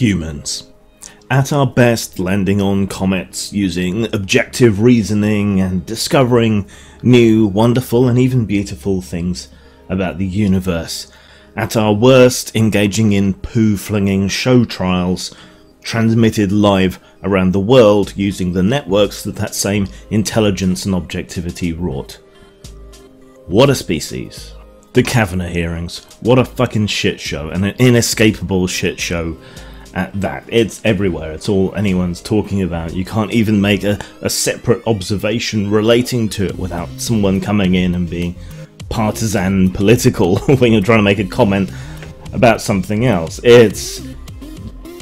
humans. At our best, landing on comets using objective reasoning and discovering new, wonderful and even beautiful things about the universe. At our worst, engaging in poo-flinging show trials transmitted live around the world using the networks that same intelligence and objectivity wrought. What a species. The Kavanaugh hearings. What a fucking shit show, and an inescapable shit show at that. It's everywhere. It's all anyone's talking about. You can't even make a separate observation relating to it without someone coming in and being partisan political when you're trying to make a comment about something else. It's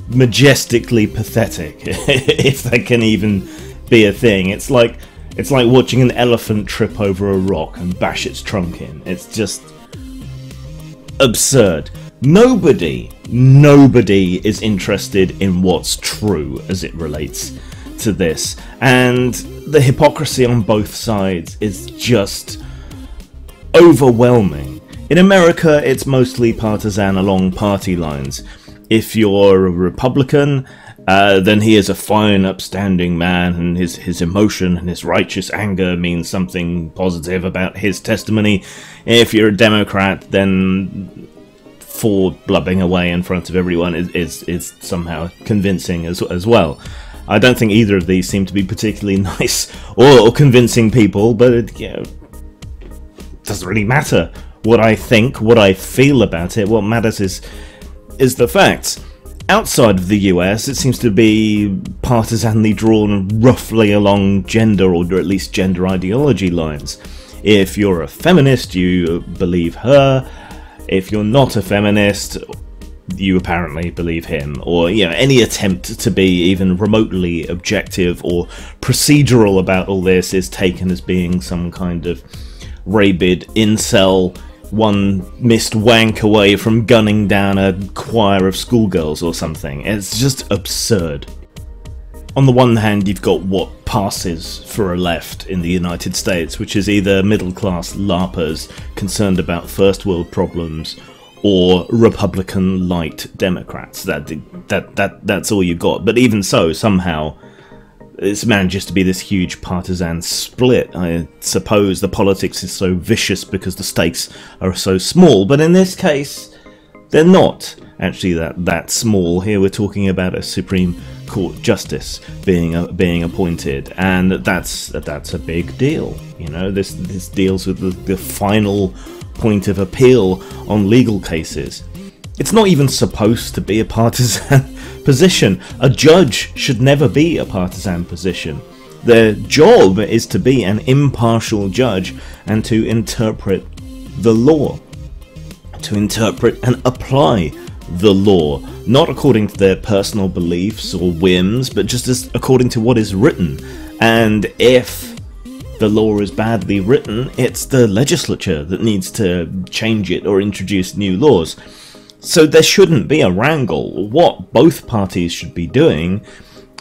majestically pathetic, if that can even be a thing. It's like watching an elephant trip over a rock and bash its trunk in. It's just absurd. Nobody is interested in what's true as it relates to this, and the hypocrisy on both sides is just overwhelming. In America, it's mostly partisan along party lines. If you're a Republican, then he is a fine, upstanding man, and his emotion and his righteous anger means something positive about his testimony. If you're a Democrat, then Ford blubbing away in front of everyone is somehow convincing as well. I don't think either of these seem to be particularly nice or convincing people, but it doesn't really matter what I think, what I feel about it. What matters is the facts. Outside of the US, it seems to be partisanly drawn roughly along gender, or at least gender ideology lines. If you're a feminist, you believe her. If you're not a feminist, you apparently believe him. Or, any attempt to be even remotely objective or procedural about all this is taken as being some kind of rabid incel, one missed wank away from gunning down a choir of schoolgirls or something. It's just absurd. On the one hand, you've got what passes for a left in the United States, which is either middle-class LARPers concerned about first world problems, or Republican light Democrats. That's all you got. But even so, somehow it manages to be this huge partisan split. I suppose the politics is so vicious because the stakes are so small, but in this case, they're not actually that small. Here we're talking about a Supreme Court justice being appointed, and that's a big deal. This deals with the final point of appeal on legal cases. It's not even supposed to be a partisan position. A judge should never be a partisan position. Their job is to be an impartial judge and to interpret the law. To interpret and apply the law, not according to their personal beliefs or whims, but just as according to what is written. And if the law is badly written, it's the legislature that needs to change it or introduce new laws. So there shouldn't be a wrangle. What both parties should be doing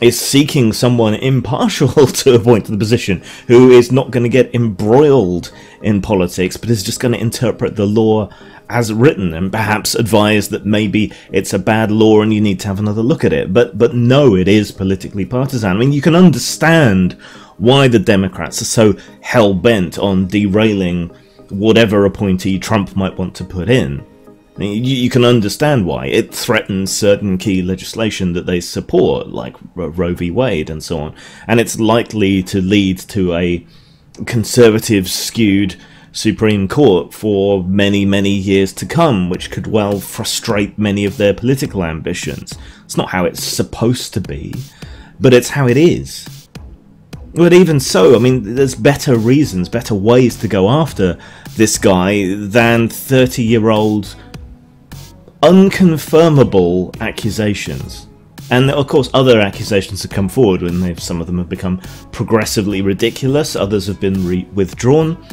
is seeking someone impartial to appoint to the position, who is not going to get embroiled in politics, but is just going to interpret the law as written and perhaps advise that maybe it's a bad law and you need to have another look at it. But no, it is politically partisan. I mean, you can understand why the Democrats are so hell-bent on derailing whatever appointee Trump might want to put in. You can understand why. It threatens certain key legislation that they support, like Roe v. Wade and so on. And it's likely to lead to a conservative-skewed Supreme Court for many, many years to come, which could well frustrate many of their political ambitions. It's not how it's supposed to be, but it's how it is. But even so, I mean, there's better reasons, better ways to go after this guy than 30-year-old unconfirmable accusations. And of course other accusations have come forward, and some of them have become progressively ridiculous, others have been withdrawn.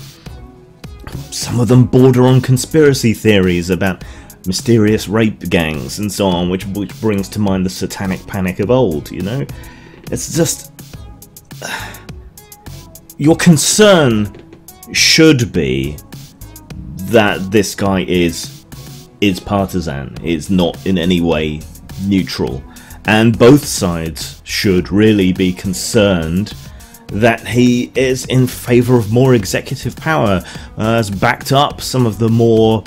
Some of them border on conspiracy theories about mysterious rape gangs and so on, which brings to mind the satanic panic of old, It's just... Your concern should be that this guy is partisan, is not in any way neutral. And both sides should really be concerned that he is in favour of more executive power, has backed up some of the more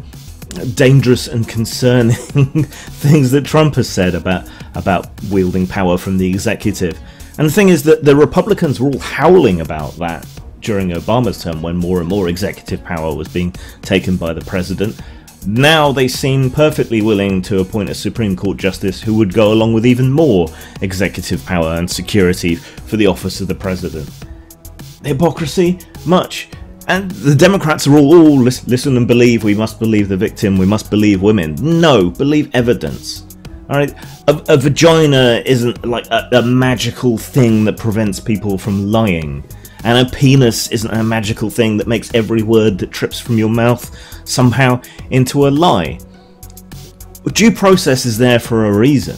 dangerous and concerning things that Trump has said about wielding power from the executive. And the thing is that the Republicans were all howling about that during Obama's term, when more and more executive power was being taken by the president. Now they seem perfectly willing to appoint a Supreme Court justice who would go along with even more executive power and security for the office of the president. Hypocrisy? Much. And the Democrats are all listen and believe, we must believe the victim, we must believe women. No, believe evidence. Alright, a vagina isn't like a magical thing that prevents people from lying. And a penis isn't a magical thing that makes every word that trips from your mouth somehow into a lie. Due process is there for a reason.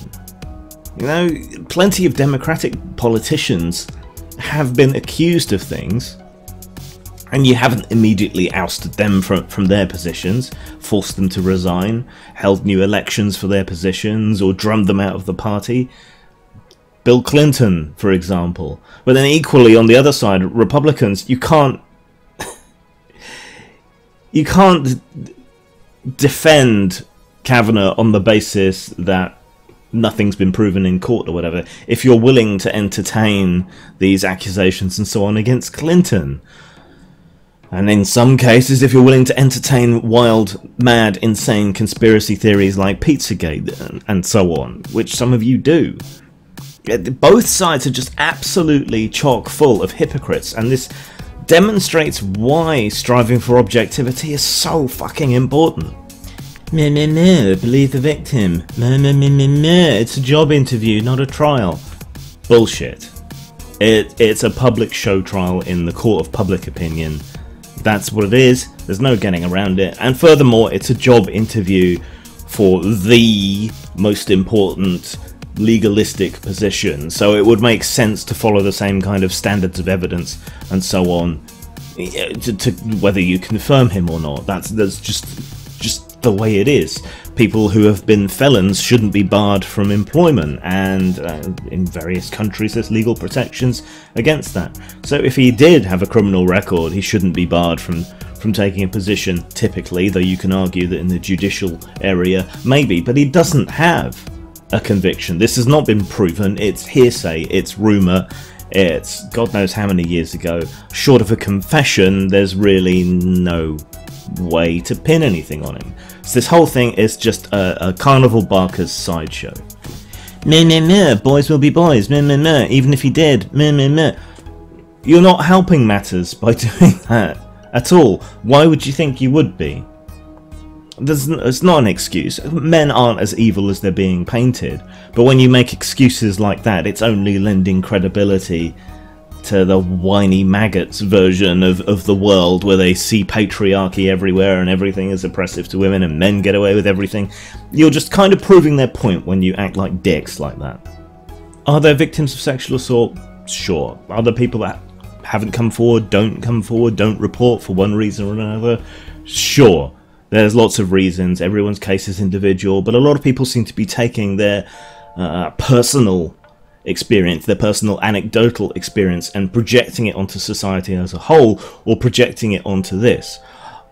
You know, plenty of Democratic politicians have been accused of things, and you haven't immediately ousted them from their positions, forced them to resign, held new elections for their positions, or drummed them out of the party. Bill Clinton, for example. But then equally, on the other side, Republicans, you can't defend Kavanaugh on the basis that nothing's been proven in court or whatever, if you're willing to entertain these accusations and so on against Clinton. And in some cases, if you're willing to entertain wild, mad, insane conspiracy theories like Pizzagate and so on, which some of you do. Both sides are just absolutely chock full of hypocrites, and this demonstrates why striving for objectivity is so fucking important. Meh, meh, meh, believe the victim. Meh, meh, meh, meh, meh, it's a job interview, not a trial. Bullshit. It's a public show trial in the court of public opinion. That's what it is, there's no getting around it, and furthermore, it's a job interview for the most important legalistic position, so it would make sense to follow the same kind of standards of evidence and so on, to whether you confirm him or not. That's just the way it is. People who have been felons shouldn't be barred from employment, and in various countries there's legal protections against that. So if he did have a criminal record, he shouldn't be barred from taking a position, typically, though you can argue that in the judicial area, maybe, but he doesn't have a conviction. This has not been proven, it's hearsay, it's rumour, it's God knows how many years ago. Short of a confession, there's really no way to pin anything on him. So this whole thing is just a carnival barker's sideshow. Meh meh meh, boys will be boys, meh meh meh, even if he did, meh meh meh. You're not helping matters by doing that at all. Why would you think you would be? It's not an excuse. Men aren't as evil as they're being painted, but when you make excuses like that, it's only lending credibility to the whiny maggots version of the world, where they see patriarchy everywhere and everything is oppressive to women and men get away with everything. You're just kind of proving their point when you act like dicks like that. Are there victims of sexual assault? Sure. Are there people that haven't come forward, don't report for one reason or another? Sure. There's lots of reasons, everyone's case is individual, but a lot of people seem to be taking their personal experience, their personal anecdotal experience, and projecting it onto society as a whole, or projecting it onto this.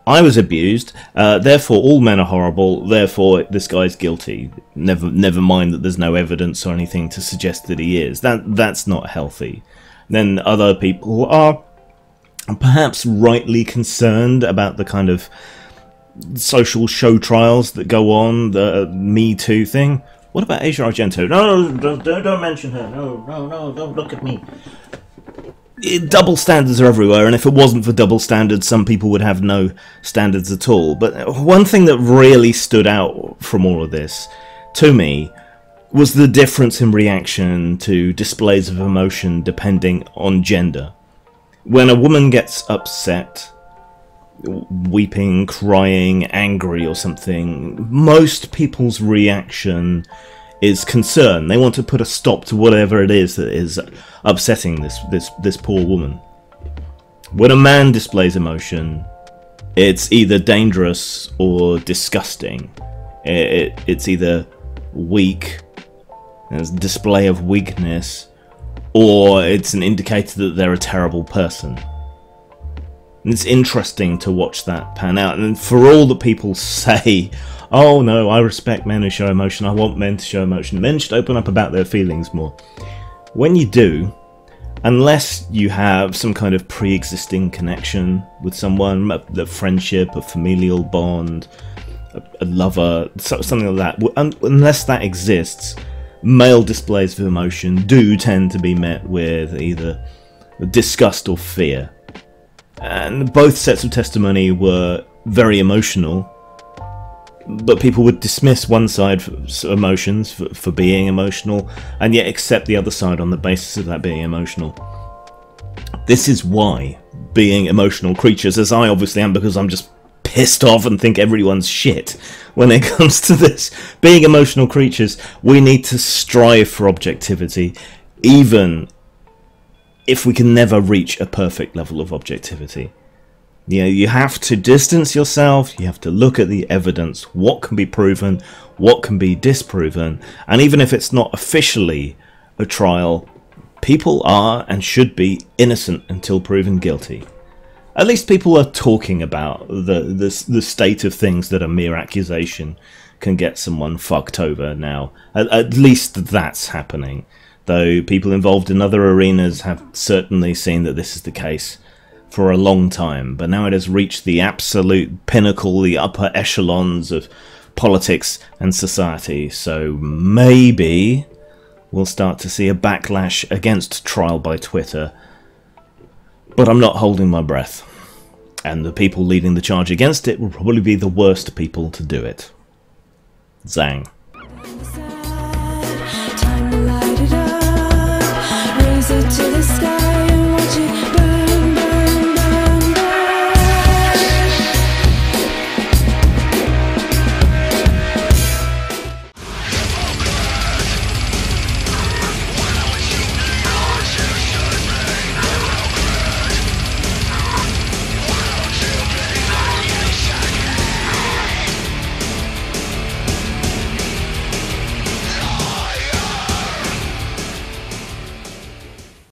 I was abused, therefore all men are horrible, therefore this guy's guilty. Never mind that there's no evidence or anything to suggest that he is. That's not healthy. Then other people are perhaps rightly concerned about the kind of social show trials that go on, the Me Too thing. What about Asia Argento? No, don't mention her. No, don't look at me. Double standards are everywhere, and if it wasn't for double standards, some people would have no standards at all. But one thing that really stood out from all of this, to me, was the difference in reaction to displays of emotion depending on gender. When a woman gets upset, weeping, crying, angry or something, most people's reaction is concern. They want to put a stop to whatever it is that is upsetting this poor woman. When a man displays emotion, it's either dangerous or disgusting. It's either weak as a display of weakness, or it's an indicator that they're a terrible person. And it's interesting to watch that pan out. And for all that people say, oh no, I respect men who show emotion, I want men to show emotion, men should open up about their feelings more. When you do, unless you have some kind of pre-existing connection with someone, a friendship, a familial bond, a lover, something like that, unless that exists, male displays of emotion do tend to be met with either disgust or fear. And both sets of testimony were very emotional, but people would dismiss one side's emotions for being emotional, and yet accept the other side on the basis of that being emotional. This is why, being emotional creatures, as I obviously am because I'm just pissed off and think everyone's shit when it comes to this, being emotional creatures, we need to strive for objectivity, even if we can never reach a perfect level of objectivity. You know, you have to distance yourself, you have to look at the evidence, what can be proven, what can be disproven, and even if it's not officially a trial, people are and should be innocent until proven guilty. At least people are talking about the state of things that a mere accusation can get someone fucked over now. At least that's happening. Though people involved in other arenas have certainly seen that this is the case for a long time, but now it has reached the absolute pinnacle, the upper echelons of politics and society, so maybe we'll start to see a backlash against trial by Twitter, but I'm not holding my breath, and the people leading the charge against it will probably be the worst people to do it. Zang.